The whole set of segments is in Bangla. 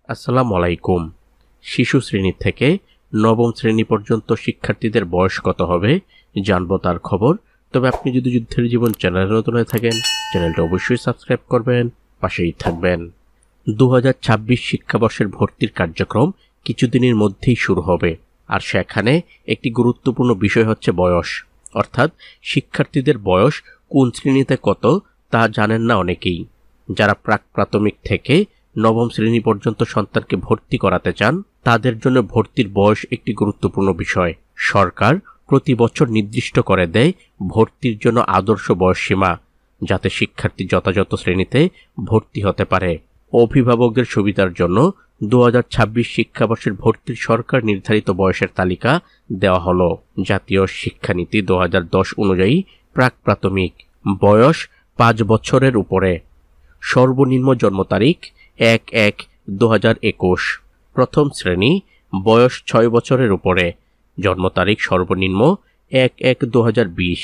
আসসালামু আলাইকুম। শিশু শ্রেণী থেকে নবম শ্রেণী পর্যন্ত শিক্ষার্থীদের বয়স কত হবে জানবো তার খবর। তবে আপনি যদি যুদ্ধের জীবন চ্যানেলে নতুন হয়ে থাকেন, চ্যানেলটা অবশ্যই সাবস্ক্রাইব করবেন, পাশেই থাকবেন। 2026 শিক্ষাবর্ষের ভর্তির কার্যক্রম কিছুদিনের মধ্যেই শুরু হবে। আর সেখানে একটি গুরুত্বপূর্ণ বিষয় হচ্ছে বয়স, অর্থাৎ শিক্ষার্থীদের বয়স কোন শ্রেণীতে কত তা জানেন না অনেকেই। যারা প্রাক প্রাথমিক থেকে নবম শ্রেণী পর্যন্ত সন্তানকে ভর্তি করাতে চান, তাদের জন্য ভর্তির বয়স একটি গুরুত্বপূর্ণ বিষয়। সরকার প্রতি বছর নির্দিষ্ট করে দেয় ভর্তির জন্য আদর্শ বয়সসীমা, যাতে শিক্ষার্থী যথাযথ শ্রেণীতে ভর্তি হতে পারে। অভিভাবকদের সুবিধার জন্য 2026 শিক্ষাবর্ষের ভর্তির সরকার নির্ধারিত বয়সের তালিকা দেওয়া হলো। জাতীয় শিক্ষানীতি 2010 অনুযায়ী প্রাক প্রাথমিক বয়স 5 বছরের উপরে। সর্বনিম্ন জন্ম তারিখ 1/1/2021। প্রথম শ্রেণী বয়স 6 বছরের উপরে, জন্ম তারিখ সর্বনিম্ন 1/1/2020।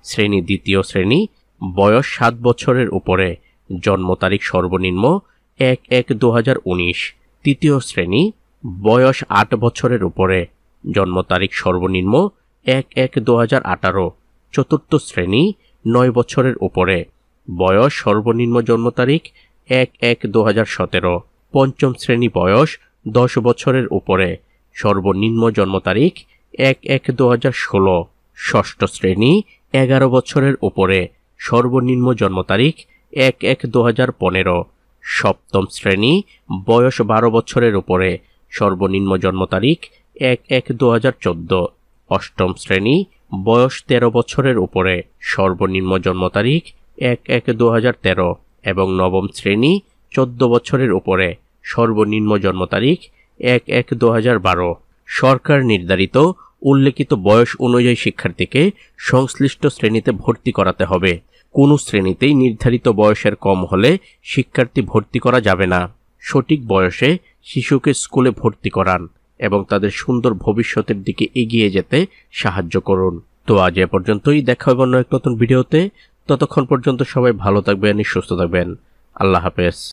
শ্রেণী দ্বিতীয় শ্রেণী বয়স 7 বছরের উপরে, জন্ম তারিখ সর্বনিম্ন 1/1/2019। তৃতীয় শ্রেণী বয়স 8 বছরের উপরে, জন্ম তারিখ সর্বনিম্ন 1/1/2018। চতুর্থ শ্রেণী 9 বছরের উপরে, বয়স সর্বনিম্ন জন্ম তারিখ 1/1/2017। পঞ্চম শ্রেণী বয়স 10 বছরের উপরে, সর্বনিম্ন জন্ম তারিখ 1/1/2016। ষষ্ঠ শ্রেণী 11 বছরের উপরে, সর্বনিম্ন জন্ম তারিখ 1/1/2015। সপ্তম শ্রেণী বয়স 12 বছরের উপরে, সর্বনিম্ন জন্ম তারিখ 1/1/2014। অষ্টম শ্রেণী বয়স 13 বছরের উপরে, সর্বনিম্ন জন্ম তারিখ 1/1/2013 এবং নবম শ্রেণী 14 বছরের উপরে, সর্বনিম্ন জন্ম তারিখ 1/1/2012। সরকার নির্ধারিত উল্লেখিত বয়স অনুযায়ী শিক্ষার্থীকে সংশ্লিষ্ট শ্রেণীতে ভর্তি করাতে হবে। কোনো শ্রেণীতেই নির্ধারিত বয়সের কম হলে শিক্ষার্থী ভর্তি করা যাবে না। সঠিক বয়সে শিশুকে স্কুলে ভর্তি করান এবং তাদের সুন্দর ভবিষ্যতের দিকে এগিয়ে যেতে সাহায্য করুন। তো আজ এ পর্যন্তই, দেখা হবে অন্য এক নতুন ভিডিওতে। ততক্ষণ পর্যন্ত সবাই ভালো থাকবেন, সুস্থ থাকবেন। আল্লাহ হাফেজ।